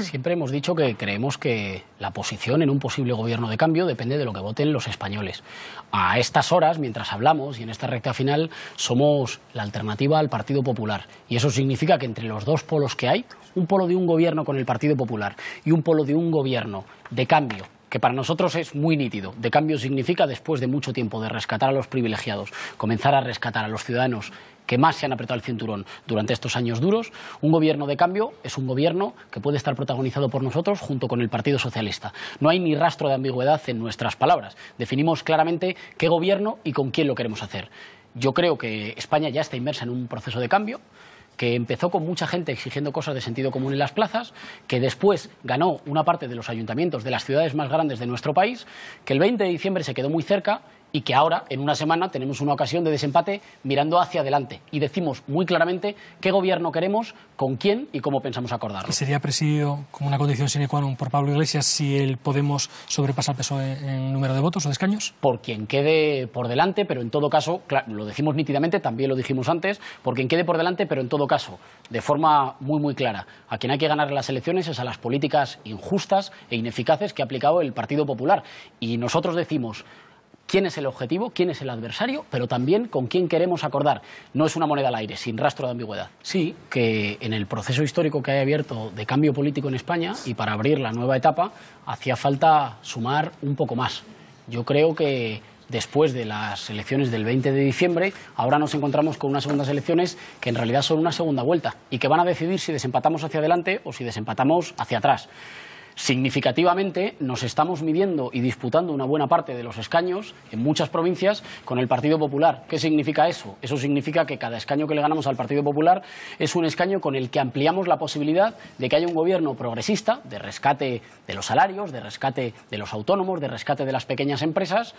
Siempre hemos dicho que creemos que la posición en un posible gobierno de cambio depende de lo que voten los españoles. A estas horas, mientras hablamos y en esta recta final, somos la alternativa al Partido Popular. Y eso significa que entre los dos polos que hay, un polo de un gobierno con el Partido Popular y un polo de un gobierno de cambio, que para nosotros es muy nítido. De cambio significa, después de mucho tiempo de rescatar a los privilegiados, comenzar a rescatar a los ciudadanos que más se han apretado el cinturón durante estos años duros. Un gobierno de cambio es un gobierno que puede estar protagonizado por nosotros junto con el Partido Socialista. No hay ni rastro de ambigüedad en nuestras palabras. Definimos claramente qué gobierno y con quién lo queremos hacer. Yo creo que España ya está inmersa en un proceso de cambio, que empezó con mucha gente exigiendo cosas de sentido común en las plazas, que después ganó una parte de los ayuntamientos de las ciudades más grandes de nuestro país, que el 20 de diciembre se quedó muy cerca y que ahora, en una semana, tenemos una ocasión de desempate mirando hacia adelante. Y decimos muy claramente qué gobierno queremos, con quién y cómo pensamos acordarlo. ¿Y sería presidido como una condición sine qua non por Pablo Iglesias si el Podemos sobrepasa el PSOE en número de votos o de escaños? Por quien quede por delante, pero en todo caso, claro, lo decimos nítidamente, también lo dijimos antes, por quien quede por delante, pero en todo caso, de forma muy clara. A quien hay que ganar las elecciones es a las políticas injustas e ineficaces que ha aplicado el Partido Popular. Y nosotros decimos quién es el objetivo, quién es el adversario, pero también con quién queremos acordar. No es una moneda al aire, sin rastro de ambigüedad. Sí, que en el proceso histórico que hay abierto de cambio político en España y para abrir la nueva etapa, hacía falta sumar un poco más. Yo creo que después de las elecciones del 20 de diciembre, ahora nos encontramos con unas segundas elecciones que en realidad son una segunda vuelta y que van a decidir si desempatamos hacia adelante o si desempatamos hacia atrás. Significativamente nos estamos midiendo y disputando una buena parte de los escaños en muchas provincias con el Partido Popular. ¿Qué significa eso? Eso significa que cada escaño que le ganamos al Partido Popular es un escaño con el que ampliamos la posibilidad de que haya un gobierno progresista, de rescate de los salarios, de rescate de los autónomos, de rescate de las pequeñas empresas,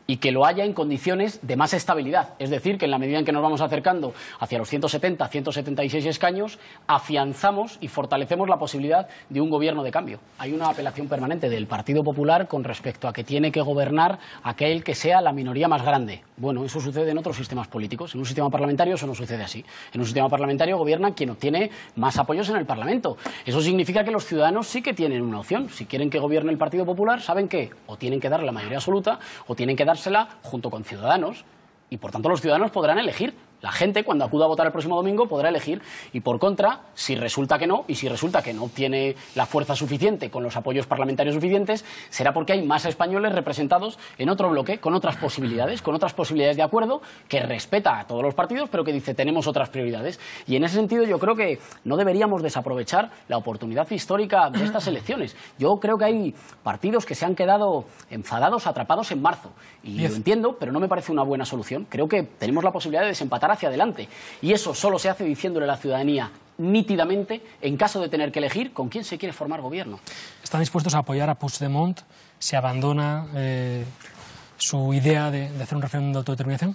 y que lo haya en condiciones de más estabilidad. Es decir, que en la medida en que nos vamos acercando hacia los 170, 176 escaños, afianzamos y fortalecemos la posibilidad de un gobierno de cambio. Hay una apelación permanente del Partido Popular con respecto a que tiene que gobernar aquel que sea la minoría más grande. Bueno, eso sucede en otros sistemas políticos. En un sistema parlamentario eso no sucede así. En un sistema parlamentario gobierna quien obtiene más apoyos en el Parlamento. Eso significa que los ciudadanos sí que tienen una opción. Si quieren que gobierne el Partido Popular, saben que o tienen que darle la mayoría absoluta o tienen que dársela junto con Ciudadanos, y por tanto los ciudadanos podrán elegir. La gente, cuando acuda a votar el próximo domingo, podrá elegir. Y por contra, si resulta que no, y si resulta que no obtiene la fuerza suficiente con los apoyos parlamentarios suficientes, será porque hay más españoles representados en otro bloque, con otras posibilidades de acuerdo, que respeta a todos los partidos, pero que dice tenemos otras prioridades. Y en ese sentido yo creo que no deberíamos desaprovechar la oportunidad histórica de estas elecciones. Yo creo que hay partidos que se han quedado enfadados, atrapados en marzo. Y lo entiendo, pero no me parece una buena solución. Creo que tenemos la posibilidad de desempatar hacia adelante. Y eso solo se hace diciéndole a la ciudadanía nítidamente, en caso de tener que elegir, con quién se quiere formar gobierno. ¿Están dispuestos a apoyar a Puigdemont si abandona su idea de hacer un referéndum de autodeterminación?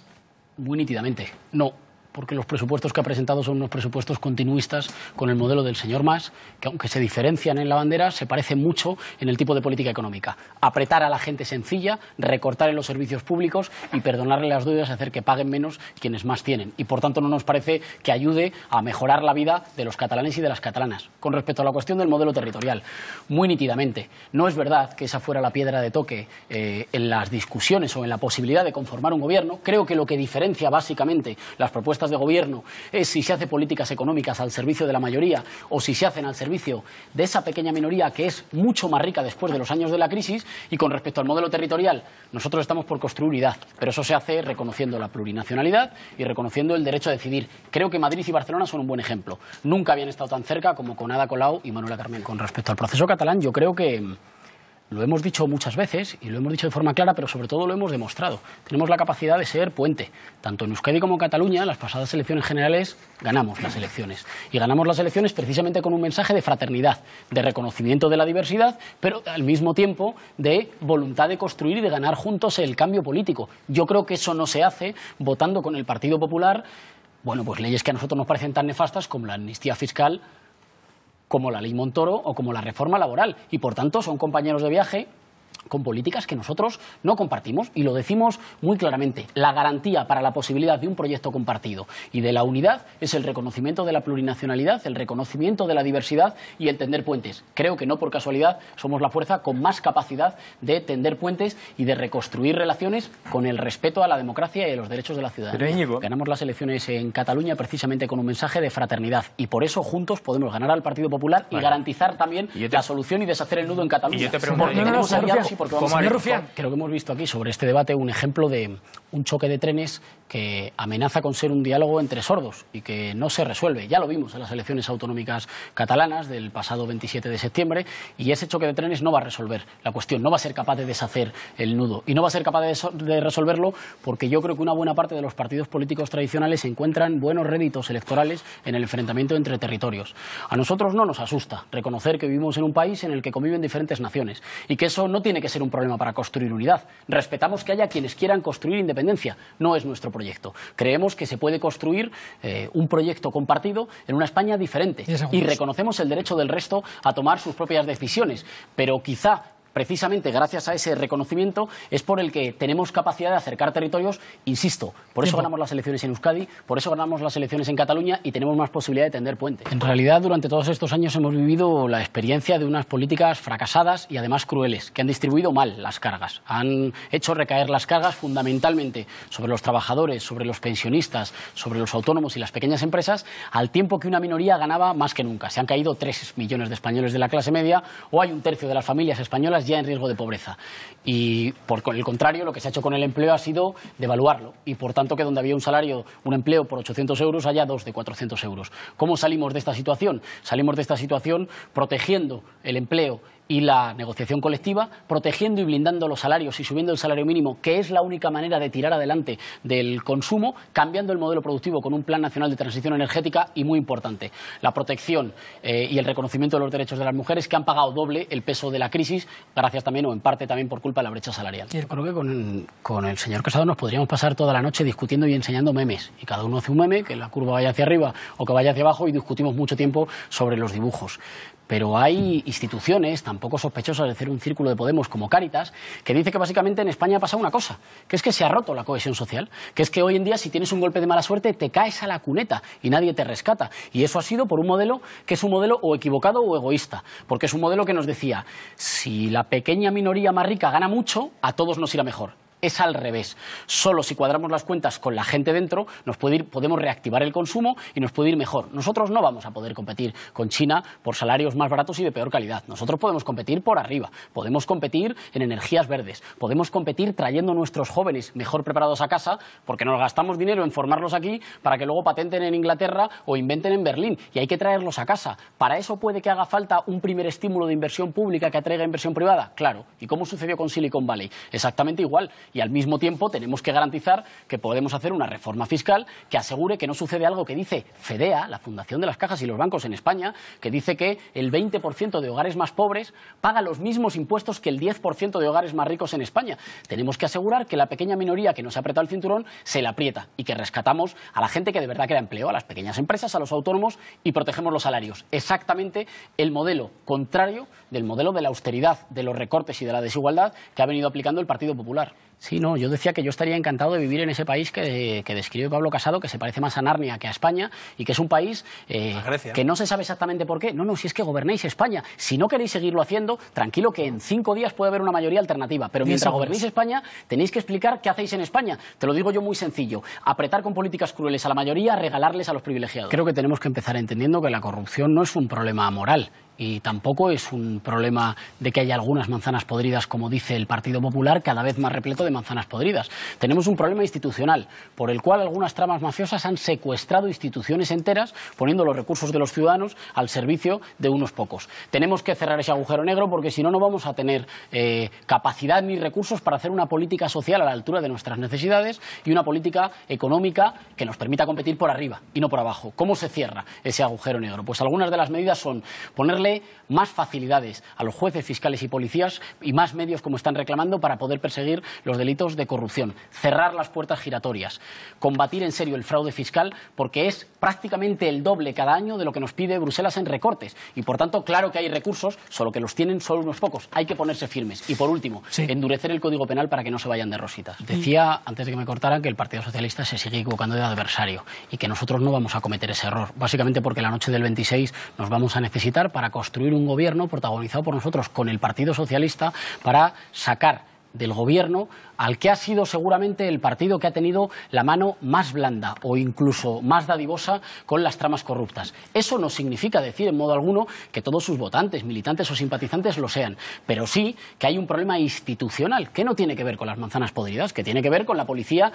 Muy nítidamente, no. Porque los presupuestos que ha presentado son unos presupuestos continuistas con el modelo del señor Mas, que aunque se diferencian en la bandera, se parecen mucho en el tipo de política económica. Apretar a la gente sencilla, recortar en los servicios públicos y perdonarle las deudas y hacer que paguen menos quienes más tienen. Y por tanto no nos parece que ayude a mejorar la vida de los catalanes y de las catalanas. Con respecto a la cuestión del modelo territorial, muy nítidamente, no es verdad que esa fuera la piedra de toque en las discusiones o en la posibilidad de conformar un gobierno. Creo que lo que diferencia básicamente las propuestas de gobierno es si se hace políticas económicas al servicio de la mayoría o si se hacen al servicio de esa pequeña minoría que es mucho más rica después de los años de la crisis. Y con respecto al modelo territorial, nosotros estamos por construir unidad, pero eso se hace reconociendo la plurinacionalidad y reconociendo el derecho a decidir. Creo que Madrid y Barcelona son un buen ejemplo. Nunca habían estado tan cerca como con Ada Colau y Manuela Carmena. Con respecto al proceso catalán, yo creo que lo hemos dicho muchas veces y lo hemos dicho de forma clara, pero sobre todo lo hemos demostrado. Tenemos la capacidad de ser puente. Tanto en Euskadi como en Cataluña, las pasadas elecciones generales, ganamos las elecciones. Y ganamos las elecciones precisamente con un mensaje de fraternidad, de reconocimiento de la diversidad, pero al mismo tiempo de voluntad de construir y de ganar juntos el cambio político. Yo creo que eso no se hace votando con el Partido Popular, bueno, pues leyes que a nosotros nos parecen tan nefastas como la amnistía fiscal, como la ley Montoro o como la reforma laboral. Y por tanto son compañeros de viaje con políticas que nosotros no compartimos, y lo decimos muy claramente. La garantía para la posibilidad de un proyecto compartido y de la unidad es el reconocimiento de la plurinacionalidad, el reconocimiento de la diversidad y el tender puentes. Creo que no por casualidad somos la fuerza con más capacidad de tender puentes y de reconstruir relaciones con el respeto a la democracia y a los derechos de la ciudadanía. Ganamos las elecciones en Cataluña precisamente con un mensaje de fraternidad, y por eso juntos podemos ganar al Partido Popular y garantizar también la solución y deshacer el nudo en Cataluña. Porque tenemos aliados y porque vamos a... Creo que hemos visto aquí sobre este debate un ejemplo de un choque de trenes que amenaza con ser un diálogo entre sordos y que no se resuelve. Ya lo vimos en las elecciones autonómicas catalanas del pasado 27 de septiembre, y ese choque de trenes no va a resolver la cuestión, no va a ser capaz de deshacer el nudo, y no va a ser capaz de resolverlo porque yo creo que una buena parte de los partidos políticos tradicionales encuentran buenos réditos electorales en el enfrentamiento entre territorios. A nosotros no nos asusta reconocer que vivimos en un país en el que conviven diferentes naciones y que eso no tiene que ser un problema para construir unidad. Respetamos que haya quienes quieran construir independencia, no es nuestro proyecto. Creemos que se puede construir un proyecto compartido en una España diferente, y reconocemos el derecho del resto a tomar sus propias decisiones, pero quizá precisamente gracias a ese reconocimiento es por el que tenemos capacidad de acercar territorios, insisto, por eso ganamos las elecciones en Euskadi, por eso ganamos las elecciones en Cataluña y tenemos más posibilidad de tender puentes. En realidad, durante todos estos años hemos vivido la experiencia de unas políticas fracasadas y además crueles, que han distribuido mal las cargas, han hecho recaer las cargas fundamentalmente sobre los trabajadores, sobre los pensionistas, sobre los autónomos y las pequeñas empresas, al tiempo que una minoría ganaba más que nunca. Se han caído 3 millones de españoles de la clase media, o hay un tercio de las familias españolas ya en riesgo de pobreza. Y por el contrario, lo que se ha hecho con el empleo ha sido devaluarlo, y por tanto que donde había un empleo por 800 euros haya 2 de 400 euros. ¿Cómo salimos de esta situación? Salimos de esta situación protegiendo el empleo y la negociación colectiva, protegiendo y blindando los salarios y subiendo el salario mínimo, que es la única manera de tirar adelante del consumo, cambiando el modelo productivo con un plan nacional de transición energética, y muy importante, la protección y el reconocimiento de los derechos de las mujeres, que han pagado doble el peso de la crisis, gracias también o en parte también por culpa de la brecha salarial. Yo creo que con el señor Casado nos podríamos pasar toda la noche discutiendo y enseñando memes, y cada uno hace un meme, que la curva vaya hacia arriba o que vaya hacia abajo, y discutimos mucho tiempo sobre los dibujos. Pero hay instituciones tampoco sospechosas de ser un círculo de Podemos como Cáritas, que dice que básicamente en España ha pasado una cosa, que es que se ha roto la cohesión social, que es que hoy en día si tienes un golpe de mala suerte te caes a la cuneta y nadie te rescata. Y eso ha sido por un modelo que es un modelo o equivocado o egoísta, porque es un modelo que nos decía, si la pequeña minoría más rica gana mucho, a todos nos irá mejor. Es al revés. Solo si cuadramos las cuentas con la gente dentro podemos reactivar el consumo y nos puede ir mejor. Nosotros no vamos a poder competir con China por salarios más baratos y de peor calidad. Nosotros podemos competir por arriba, podemos competir en energías verdes, podemos competir trayendo a nuestros jóvenes mejor preparados a casa, porque nos gastamos dinero en formarlos aquí para que luego patenten en Inglaterra o inventen en Berlín, y hay que traerlos a casa. Para eso puede que haga falta un primer estímulo de inversión pública que atraiga inversión privada, claro. ¿Y cómo sucedió con Silicon Valley? Exactamente igual. Y al mismo tiempo tenemos que garantizar que podemos hacer una reforma fiscal que asegure que no sucede algo que dice FEDEA, la Fundación de las Cajas y los Bancos en España, que dice que el 20% de hogares más pobres paga los mismos impuestos que el 10% de hogares más ricos en España. Tenemos que asegurar que la pequeña minoría que no se ha apretado el cinturón se la aprieta, y que rescatamos a la gente que de verdad crea empleo, a las pequeñas empresas, a los autónomos, y protegemos los salarios. Exactamente el modelo contrario del modelo de la austeridad, de los recortes y de la desigualdad que ha venido aplicando el Partido Popular. Sí, no, yo decía que yo estaría encantado de vivir en ese país que describe Pablo Casado, que se parece más a Narnia que a España, y que es un país que no se sabe exactamente por qué. No, si es que gobernáis España. Si no queréis seguirlo haciendo, tranquilo, que en 5 días puede haber una mayoría alternativa. Pero mientras gobernéis España, tenéis que explicar qué hacéis en España. Te lo digo yo muy sencillo. Apretar con políticas crueles a la mayoría, regalarles a los privilegiados. Creo que tenemos que empezar entendiendo que la corrupción no es un problema moral. Y tampoco es un problema de que haya algunas manzanas podridas, como dice el Partido Popular, cada vez más repleto de manzanas podridas. Tenemos un problema institucional, por el cual algunas tramas mafiosas han secuestrado instituciones enteras, poniendo los recursos de los ciudadanos al servicio de unos pocos. Tenemos que cerrar ese agujero negro, porque si no, no vamos a tener capacidad ni recursos para hacer una política social a la altura de nuestras necesidades y una política económica que nos permita competir por arriba y no por abajo. ¿Cómo se cierra ese agujero negro? Pues algunas de las medidas son ponerle darle más facilidades a los jueces, fiscales y policías y más medios, como están reclamando, para poder perseguir los delitos de corrupción, cerrar las puertas giratorias, combatir en serio el fraude fiscal, porque es prácticamente el doble cada año de lo que nos pide Bruselas en recortes. Y por tanto, claro que hay recursos, solo que los tienen solo unos pocos. Hay que ponerse firmes. Y por último, endurecer el Código Penal para que no se vayan de rositas. Decía, antes de que me cortaran, que el Partido Socialista se sigue equivocando de adversario y que nosotros no vamos a cometer ese error. Básicamente porque la noche del 26 nos vamos a necesitar para construir un gobierno protagonizado por nosotros con el Partido Socialista para sacar del gobierno al que ha sido seguramente el partido que ha tenido la mano más blanda o incluso más dadivosa con las tramas corruptas. Eso no significa decir en modo alguno que todos sus votantes, militantes o simpatizantes lo sean, pero sí que hay un problema institucional que no tiene que ver con las manzanas podridas, que tiene que ver con la policía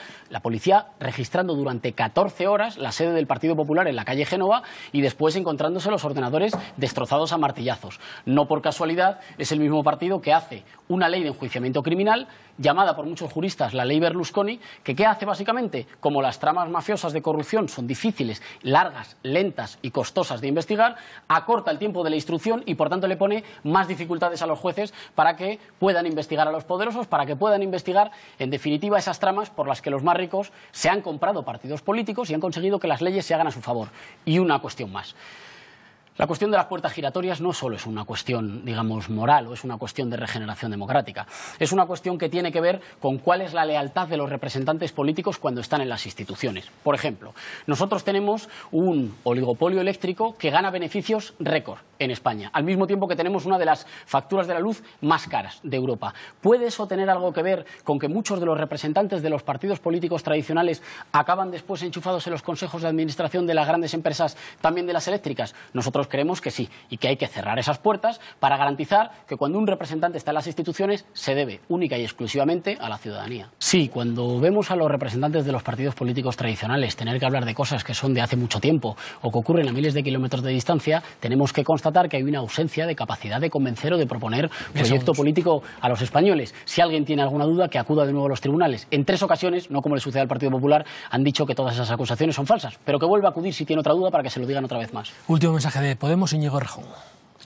registrando durante 14 horas la sede del Partido Popular en la calle Génova y después encontrándose los ordenadores destrozados a martillazos. No por casualidad es el mismo partido que hace una ley de enjuiciamiento criminal llamada por muchos juristas la ley Berlusconi, que ¿qué hace básicamente? Como las tramas mafiosas de corrupción son difíciles, largas, lentas y costosas de investigar, acorta el tiempo de la instrucción y por tanto le pone más dificultades a los jueces para que puedan investigar a los poderosos, para que puedan investigar en definitiva esas tramas por las que los más ricos se han comprado partidos políticos y han conseguido que las leyes se hagan a su favor. Y una cuestión más. La cuestión de las puertas giratorias no solo es una cuestión, digamos, moral o es una cuestión de regeneración democrática. Es una cuestión que tiene que ver con cuál es la lealtad de los representantes políticos cuando están en las instituciones. Por ejemplo, nosotros tenemos un oligopolio eléctrico que gana beneficios récord en España, al mismo tiempo que tenemos una de las facturas de la luz más caras de Europa. ¿Puede eso tener algo que ver con que muchos de los representantes de los partidos políticos tradicionales acaban después enchufados en los consejos de administración de las grandes empresas, también de las eléctricas? Nosotros creemos que sí, y que hay que cerrar esas puertas para garantizar que cuando un representante está en las instituciones se debe única y exclusivamente a la ciudadanía. Sí, cuando vemos a los representantes de los partidos políticos tradicionales tener que hablar de cosas que son de hace mucho tiempo o que ocurren a miles de kilómetros de distancia, tenemos que constatar que hay una ausencia de capacidad de convencer o de proponer proyecto político a los españoles. Si alguien tiene alguna duda, que acuda de nuevo a los tribunales. En 3 ocasiones, no como le sucede al Partido Popular, han dicho que todas esas acusaciones son falsas, pero que vuelva a acudir si tiene otra duda para que se lo digan otra vez más. Último mensaje de Podemos, Íñigo Errejón.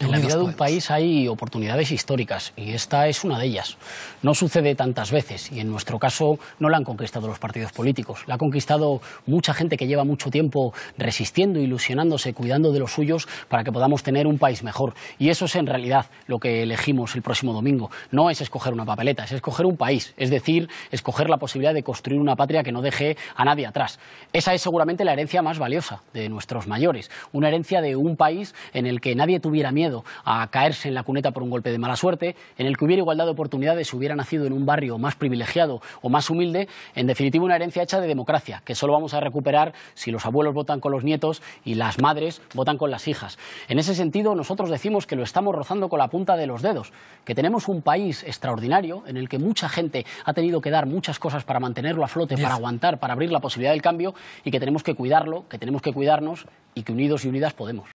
En la vida de un país hay oportunidades históricas y esta es una de ellas. No sucede tantas veces y en nuestro caso no la han conquistado los partidos políticos. La ha conquistado mucha gente que lleva mucho tiempo resistiendo, ilusionándose, cuidando de los suyos para que podamos tener un país mejor. Y eso es en realidad lo que elegimos el próximo domingo. No es escoger una papeleta, es escoger un país. Es decir, escoger la posibilidad de construir una patria que no deje a nadie atrás. Esa es seguramente la herencia más valiosa de nuestros mayores. Una herencia de un país en el que nadie tuviera miedo a caerse en la cuneta por un golpe de mala suerte, en el que hubiera igualdad de oportunidades si hubiera nacido en un barrio más privilegiado o más humilde, en definitiva una herencia hecha de democracia, que solo vamos a recuperar si los abuelos votan con los nietos y las madres votan con las hijas. En ese sentido, nosotros decimos que lo estamos rozando con la punta de los dedos, que tenemos un país extraordinario en el que mucha gente ha tenido que dar muchas cosas para mantenerlo a flote, para aguantar, para abrir la posibilidad del cambio y que tenemos que cuidarlo, que tenemos que cuidarnos y que unidos y unidas podemos.